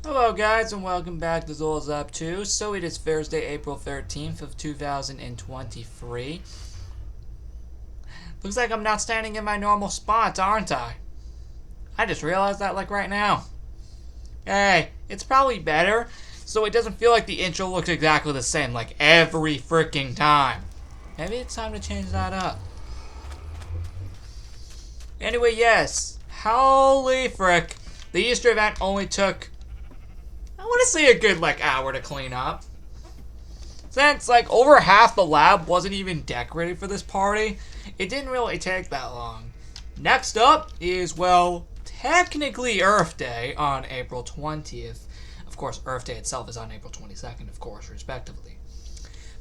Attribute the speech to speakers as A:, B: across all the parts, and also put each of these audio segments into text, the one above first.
A: Hello guys and welcome back to Zol's Up 2. So it is Thursday, April 13th of 2023. Looks like I'm not standing in my normal spot, aren't I? I just realized that like right now. Hey, it's probably better so it doesn't feel like the intro looks exactly the same like every freaking time. Maybe it's time to change that up. Anyway, yes. Holy frick. The Easter event only took, I want to say, a good hour to clean up. Since over half the lab wasn't even decorated for this party, it didn't really take that long. Next up is, well, technically Earth Day on April 20th. Of course, Earth Day itself is on April 22nd, of course, respectively.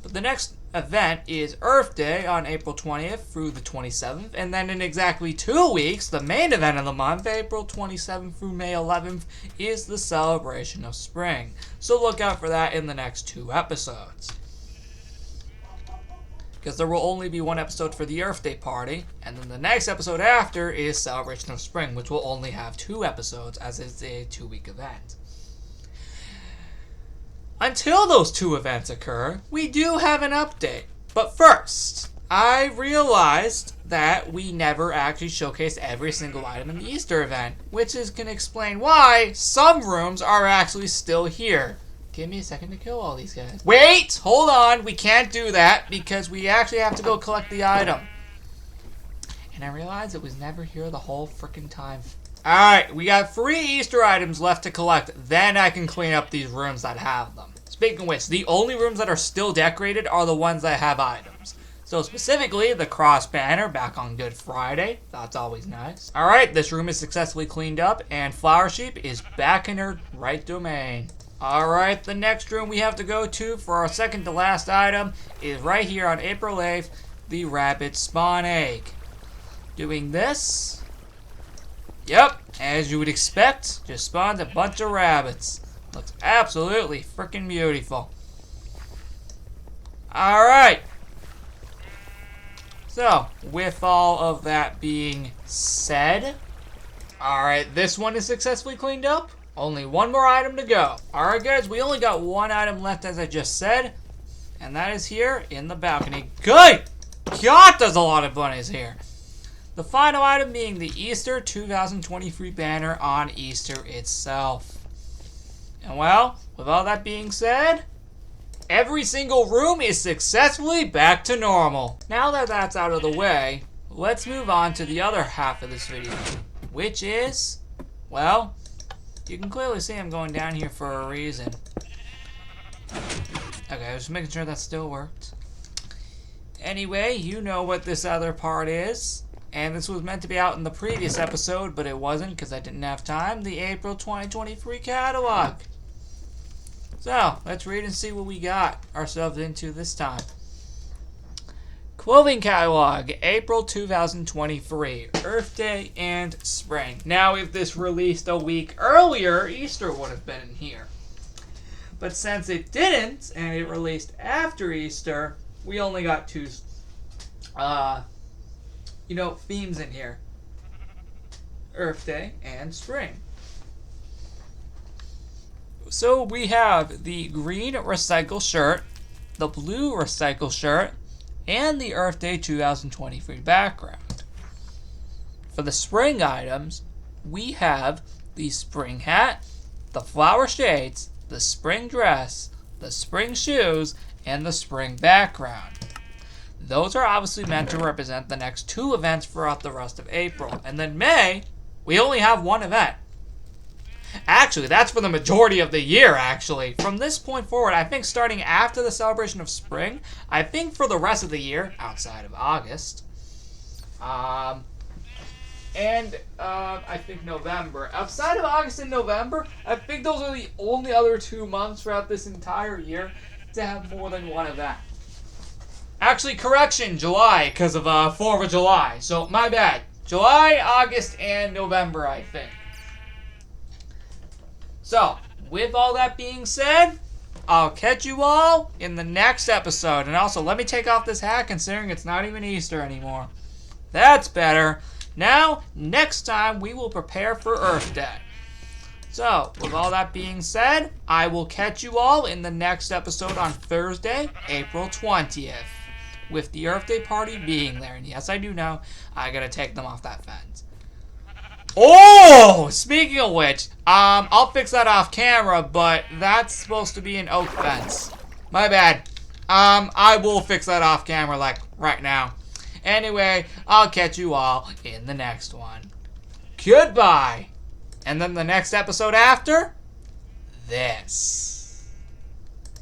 A: But the next event is Earth Day on April 20th through the 27th, and then in exactly 2 weeks, the main event of the month, April 27th through May 11th, is the celebration of spring. So look out for that in the next 2 episodes. Because there will only be 1 episode for the Earth Day party, and then the next episode after is Celebration of Spring, which will only have 2 episodes as it's a 2-week event. Until those 2 events occur, we do have an update. But first, I realized that we never actually showcased every single item in the Easter event, which is going to explain why some rooms are actually still here. Give me a second to kill all these guys. Wait! Hold on! We can't do that because we actually have to go collect the item. And I realized it was never here the whole freaking time. Alright, we got 3 Easter items left to collect. Then I can clean up these rooms that have them. Speaking of which, the only rooms that are still decorated are the ones that have items. So specifically, the cross banner back on Good Friday. That's always nice. Alright, this room is successfully cleaned up, and Flower Sheep is back in her right domain. Alright, the next room we have to go to for our second to last item is right here on April 8th, the Rabbit Spawn Egg. Doing this. Yep, as you would expect, just spawned a bunch of rabbits. Looks absolutely freaking beautiful. Alright. So, with all of that being said, alright, this one is successfully cleaned up. Only 1 more item to go. Alright guys, we only got 1 item left as I just said, and that is here in the balcony. Good God, there's a lot of bunnies here. The final item being the Easter 2023 banner on Easter itself. And well, with all that being said, every single room is successfully back to normal. Now that that's out of the way, let's move on to the other half of this video, which is, well, you can clearly see I'm going down here for a reason. Okay, I was just making sure that still worked. Anyway, you know what this other part is. And this was meant to be out in the previous episode, but it wasn't because I didn't have time. The April 2023 catalog. So, let's read and see what we got ourselves into this time. Clothing catalog, April 2023, Earth Day and Spring. Now, if this released a week earlier, Easter would have been in here. But since it didn't, and it released after Easter, we only got 2 themes in here. Earth Day and Spring. So we have the green recycle shirt, the blue recycle shirt, and the Earth Day 2023 background. For the spring items, we have the spring hat, the flower shades, the spring dress, the spring shoes, and the spring background. Those are obviously meant to represent the next 2 events throughout the rest of April. And then May, we only have 1 event. Actually, that's for the majority of the year, actually. From this point forward, I think starting after the celebration of spring, I think for the rest of the year, outside of August, I think November. Outside of August and November, I think those are the only other 2 months throughout this entire year to have more than 1 event. Actually, correction, July, because of 4th of July. So, my bad. July, August, and November, I think. So, with all that being said, I'll catch you all in the next episode. And also, let me take off this hat considering it's not even Easter anymore. That's better. Now, next time, we will prepare for Earth Day. So, with all that being said, I will catch you all in the next episode on Thursday, April 20th. With the Earth Day party being there. And yes, I do know, I gotta take them off that fence. Oh! Speaking of which, I'll fix that off camera, but that's supposed to be an oak fence. My bad. I will fix that off camera, like, right now. Anyway, I'll catch you all in the next one. Goodbye! And then the next episode after, this.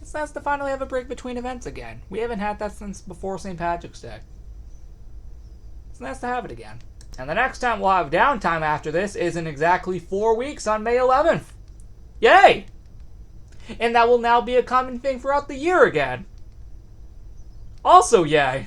A: It's nice to finally have a break between events again. We haven't had that since before St. Patrick's Day. It's nice to have it again. And the next time we'll have downtime after this is in exactly 4 weeks on May 11th. Yay! And that will now be a common thing throughout the year again. Also yay!